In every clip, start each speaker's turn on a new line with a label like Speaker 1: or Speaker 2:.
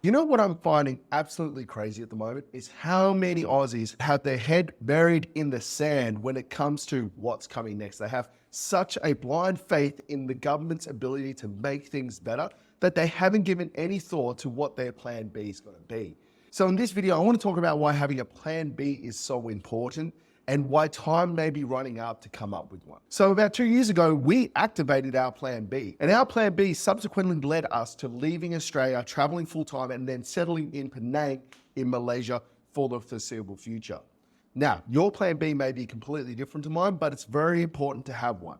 Speaker 1: You know what I'm finding absolutely crazy at the moment is how many Aussies have their head buried in the sand when it comes to what's coming next. They have such a blind faith in the government's ability to make things better that they haven't given any thought to what their plan B is going to be. So in this video, I want to talk about why having a plan B is so important and why time may be running out to come up with one. So about 2 years ago, we activated our plan B, and our plan B subsequently led us to leaving Australia, traveling full time, and then settling in Penang in Malaysia for the foreseeable future. Now, your plan B may be completely different to mine, but it's very important to have one.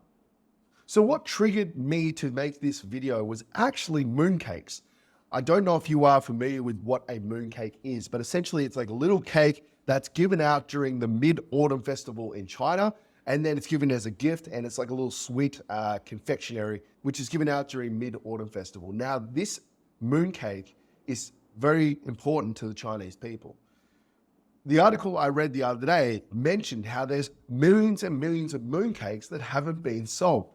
Speaker 1: So what triggered me to make this video was actually mooncakes. I don't know if you are familiar with what a mooncake is, but essentially it's like a little cake that's given out during the Mid-Autumn Festival in China, and then it's given as a gift, and it's like a little sweet confectionery, which is given out during Mid-Autumn Festival. Now, this mooncake is very important to the Chinese people. The article I read the other day mentioned how there's millions and millions of mooncakes that haven't been sold.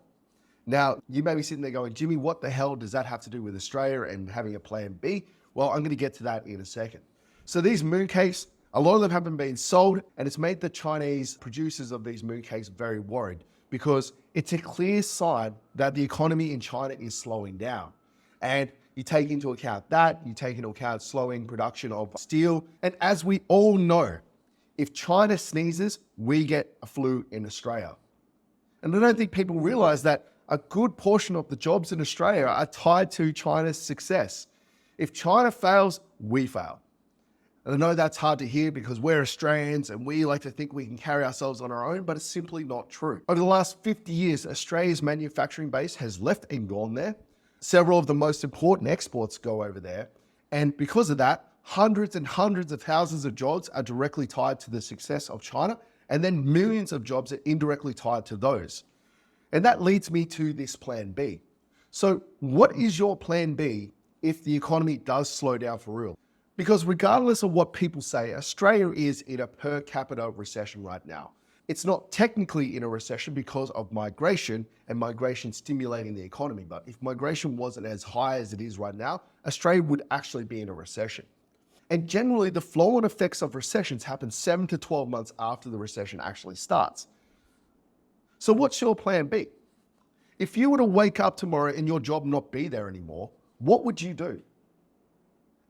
Speaker 1: Now, you may be sitting there going, Jimmy, what the hell does that have to do with Australia and having a plan B? Well, I'm going to get to that in a second. So these mooncakes, a lot of them haven't been sold, and it's made the Chinese producers of these mooncakes very worried because it's a clear sign that the economy in China is slowing down. And you take into account that, you take into account slowing production of steel. And as we all know, if China sneezes, we get a flu in Australia. And I don't think people realize that a good portion of the jobs in Australia are tied to China's success. If China fails, we fail. And I know that's hard to hear because we're Australians and we like to think we can carry ourselves on our own, but it's simply not true. Over the last 50 years, Australia's manufacturing base has left and gone there. Several of the most important exports go over there. And because of that, hundreds and hundreds of thousands of jobs are directly tied to the success of China. And then millions of jobs are indirectly tied to those. And that leads me to this plan B. So what is your plan B if the economy does slow down for real? Because regardless of what people say, Australia is in a per capita recession right now. It's not technically in a recession because of migration and migration stimulating the economy. But if migration wasn't as high as it is right now, Australia would actually be in a recession. And generally, the flow-on effects of recessions happen 7 to 12 months after the recession actually starts. So what's your plan B? If you were to wake up tomorrow and your job not be there anymore, what would you do?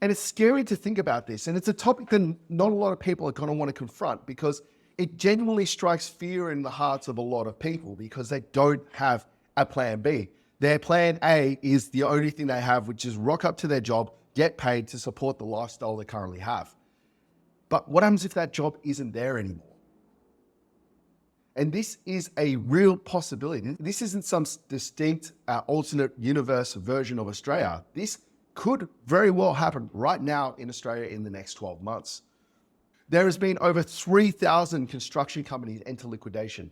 Speaker 1: And it's scary to think about this. And it's a topic that not a lot of people are going to want to confront because it genuinely strikes fear in the hearts of a lot of people because they don't have a plan B. Their plan A is the only thing they have, which is rock up to their job, get paid to support the lifestyle they currently have. But what happens if that job isn't there anymore? And this is a real possibility. This isn't some distinct alternate universe version of Australia. This could very well happen right now in Australia in the next 12 months. There has been over 3,000 construction companies enter liquidation.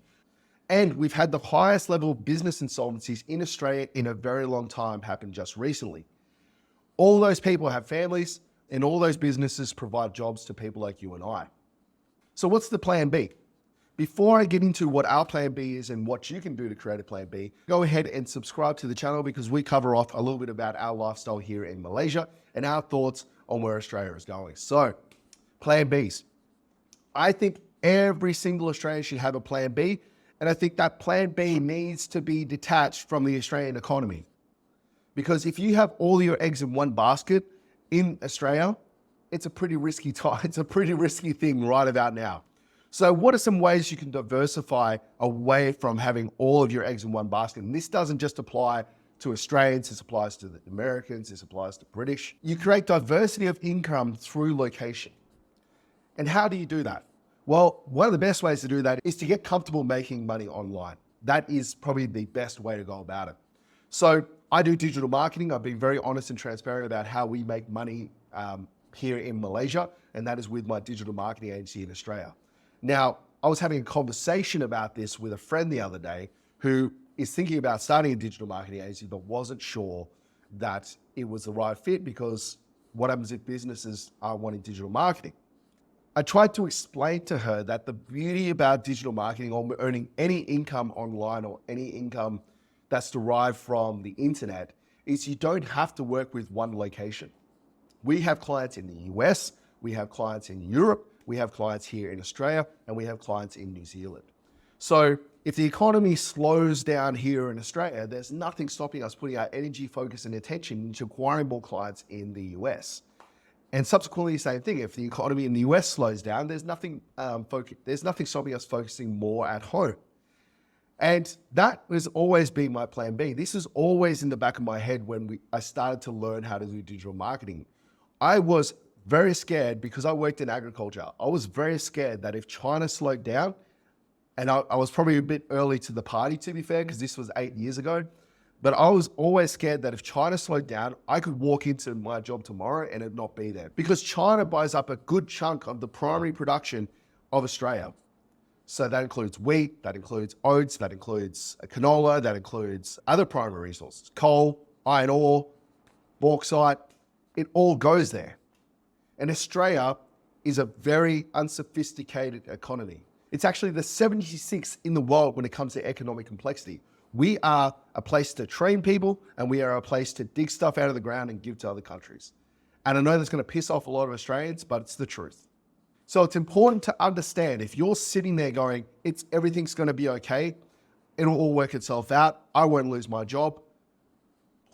Speaker 1: And we've had the highest level of business insolvencies in Australia in a very long time happen just recently. All those people have families and all those businesses provide jobs to people like you and I. So what's the plan B? Before I get into what our plan B is and what you can do to create a plan B, go ahead and subscribe to the channel because we cover off a little bit about our lifestyle here in Malaysia and our thoughts on where Australia is going. So, plan Bs. I think every single Australian should have a plan B, and I think that plan B needs to be detached from the Australian economy. Because if you have all your eggs in one basket in Australia, it's a pretty risky time. It's a pretty risky thing right about now. So what are some ways you can diversify away from having all of your eggs in one basket? And this doesn't just apply to Australians, this applies to the Americans, this applies to British. You create diversity of income through location. And how do you do that? Well, one of the best ways to do that is to get comfortable making money online. That is probably the best way to go about it. So I do digital marketing. I've been very honest and transparent about how we make money here in Malaysia, and that is with my digital marketing agency in Australia. Now, I was having a conversation about this with a friend the other day who is thinking about starting a digital marketing agency, but wasn't sure that it was the right fit because what happens if businesses are wanting digital marketing? I tried to explain to her that the beauty about digital marketing or earning any income online or any income that's derived from the internet is you don't have to work with one location. We have clients in the US, we have clients in Europe, we have clients here in Australia, and we have clients in New Zealand. So if the economy slows down here in Australia, there's nothing stopping us putting our energy, focus, and attention into acquiring more clients in the US. And subsequently, same thing. If the economy in the US slows down, there's nothing stopping us focusing more at home. And that has always been my plan B. This is always in the back of my head when I started to learn how to do digital marketing. I was very scared because I worked in agriculture. I was very scared that if China slowed down, and I was probably a bit early to the party, to be fair, because this was 8 years ago. But I was always scared that if China slowed down, I could walk into my job tomorrow and it not be there. Because China buys up a good chunk of the primary production of Australia. So that includes wheat, that includes oats, that includes canola, that includes other primary resources, coal, iron ore, bauxite. It all goes there. And Australia is a very unsophisticated economy. It's actually the 76th in the world when it comes to economic complexity. We are a place to train people and we are a place to dig stuff out of the ground and give to other countries. And I know that's going to piss off a lot of Australians, but it's the truth. So it's important to understand if you're sitting there going, everything's going to be okay, it'll all work itself out, I won't lose my job.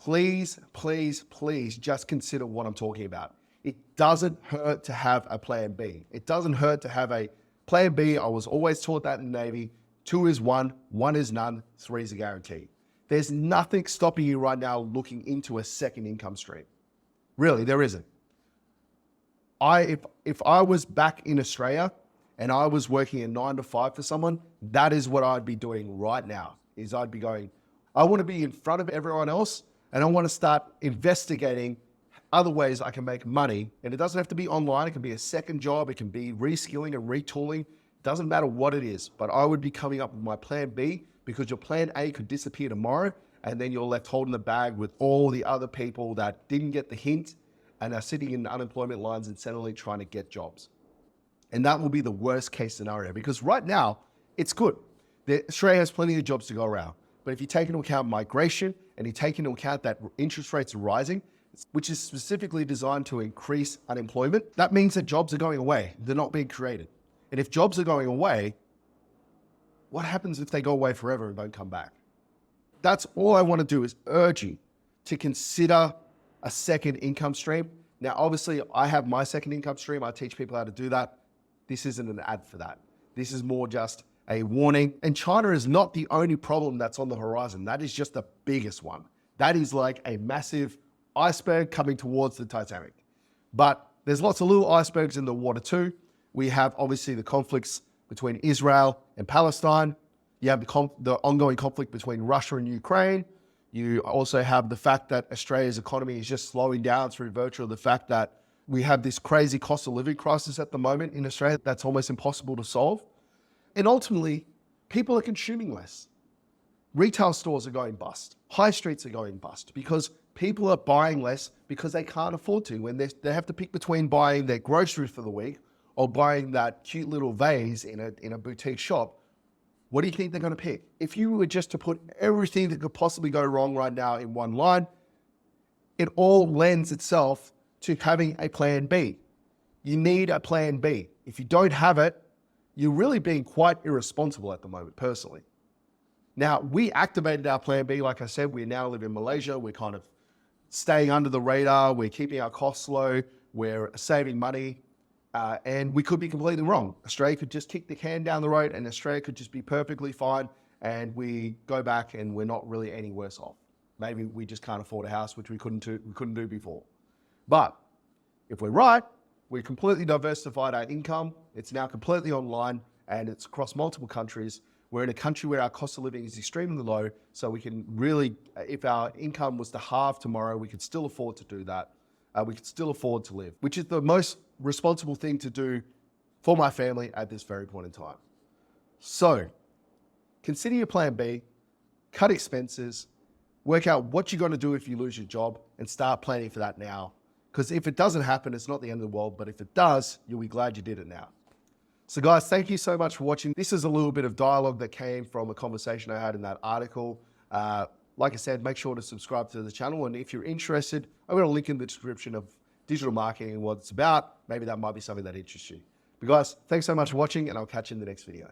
Speaker 1: Please, please, please just consider what I'm talking about. It doesn't hurt to have a plan B. It doesn't hurt to have a plan B. I was always taught that in the Navy. 2 is 1, 1 is none, 3 is a guarantee. There's nothing stopping you right now looking into a second income stream. Really, there isn't. If I was back in Australia and I was working a 9 to 5 for someone, that is what I'd be doing right now, is I'd be going, I want to be in front of everyone else and I want to start investigating other ways I can make money. And it doesn't have to be online. It can be a second job. It can be reskilling and retooling. It doesn't matter what it is, but I would be coming up with my plan B because your plan A could disappear tomorrow and then you're left holding the bag with all the other people that didn't get the hint and are sitting in unemployment lines and suddenly trying to get jobs. And that will be the worst case scenario because right now it's good. Australia has plenty of jobs to go around. But if you take into account migration and you take into account that interest rates are rising, which is specifically designed to increase unemployment, that means that jobs are going away. They're not being created. And if jobs are going away, what happens if they go away forever and don't come back? That's all I want to do is urge you to consider a second income stream. Now, obviously, I have my second income stream. I teach people how to do that. This isn't an ad for that. This is more just a warning. And China is not the only problem that's on the horizon. That is just the biggest one. That is like a massive iceberg coming towards the Titanic. But there's lots of little icebergs in the water too. We have obviously the conflicts between Israel and Palestine. You have the ongoing conflict between Russia and Ukraine. You also have the fact that Australia's economy is just slowing down through virtue of the fact that we have this crazy cost of living crisis at the moment in Australia that's almost impossible to solve. And ultimately, people are consuming less. Retail stores are going bust. High streets are going bust because people are buying less because they can't afford to. When they have to pick between buying their groceries for the week or buying that cute little vase in a boutique shop, what do you think they're going to pick? If you were just to put everything that could possibly go wrong right now in one line, it all lends itself to having a plan B. You need a plan B. If you don't have it, you're really being quite irresponsible at the moment, personally. Now, we activated our plan B. Like I said, we now live in Malaysia. We're kind of staying under the radar. We're keeping our costs low. We're saving money. And we could be completely wrong. Australia could just kick the can down the road and Australia could just be perfectly fine and we go back and we're not really any worse off. Maybe we just can't afford a house, which we couldn't do before. But if we're right, we've completely diversified our income. It's now completely online and it's across multiple countries. We're in a country where our cost of living is extremely low. So we can really, if our income was to halve tomorrow, we could still afford to do that. We could still afford to live, which is the most responsible thing to do for my family at this very point in time. So consider your plan B, cut expenses, work out what you're going to do if you lose your job and start planning for that now. Because if it doesn't happen, it's not the end of the world. But if it does, you'll be glad you did it now. So guys, thank you so much for watching. This is a little bit of dialogue that came from a conversation I had in that article. Like I said, make sure to subscribe to the channel. And if you're interested, I've got a link in the description of digital marketing and what it's about, maybe that might be something that interests you. But guys, thanks so much for watching, and I'll catch you in the next video.